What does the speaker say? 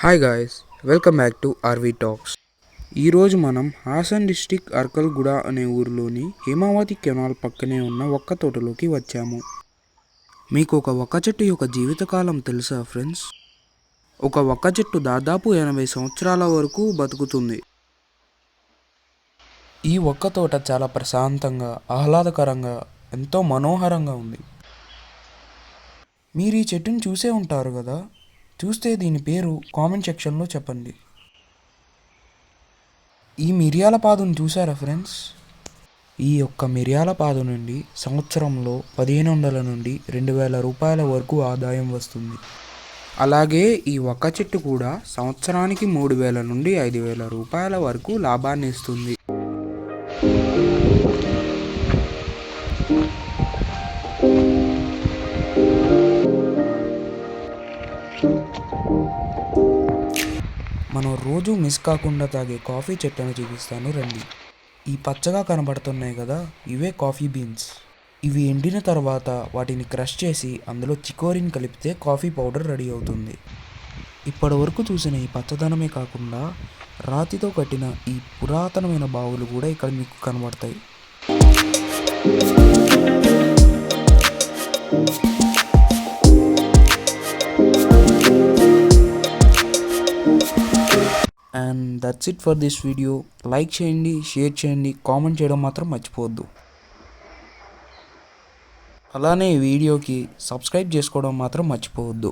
Hi guys, welcome back to RV talks. ఈరోజు మనం Haasan district అర్కల్గూడ అనే ఊరిలోని హేమావతి కెనాల్ పక్కనే ఉన్న ఒక్క తోటలోకి వచ్చాము. మీకు ఒక ఒక్క చెట్టు యొక్క జీవితకాలం తెలుసా ఫ్రెండ్స్? ఒక ఒక్క చెట్టు దాదాపు 80 సంవత్సరాల వరకు బతుకుతుంది. ఈ ఒక్క తోట చాలా ప్రశాంతంగా, ఆహ్లాదకరంగా, ఎంతో మనోహరంగా ఉంది. మీరు ఈ చెట్టుని చూసే ఉంటారు కదా. చూస్తే దీని పేరు కామెంట్ సెక్షన్లో చెప్పండి. ఈ మిరియాల పాదును చూసారా ఫ్రెండ్స్? ఈ యొక్క మిరియాల పాదు నుండి సంవత్సరంలో 1500 నుండి 2000 రూపాయల వరకు ఆదాయం వస్తుంది. అలాగే ఈ ఒక్క చెట్టు కూడా సంవత్సరానికి 3000 నుండి 5000 రూపాయల వరకు లాభాన్ని ఇస్తుంది. మనం రోజు మిస్ కాకుండా తాగే కాఫీ చెట్టును చూపిస్తాను రండి. ఈ పచ్చగా కనబడుతున్నాయి కదా, ఇవే కాఫీ బీన్స్. ఇవి ఎండిన తర్వాత వాటిని క్రష్ చేసి అందులో చికోరిని కలిపితే కాఫీ పౌడర్ రెడీ అవుతుంది. ఇప్పటి వరకు చూసిన ఈ పచ్చదనమే కాకుండా రాతితో కట్టిన ఈ పురాతనమైన బావులు కూడా ఇక్కడ మీకు కనబడతాయి. And that's it for this video. Like చేయండి, షేర్ చేయండి, కామెంట్ చేయడం మాత్రం మర్చిపోవద్దు. అలానే ఈ వీడియోకి సబ్స్క్రైబ్ చేసుకోవడం మాత్రం మర్చిపోవద్దు.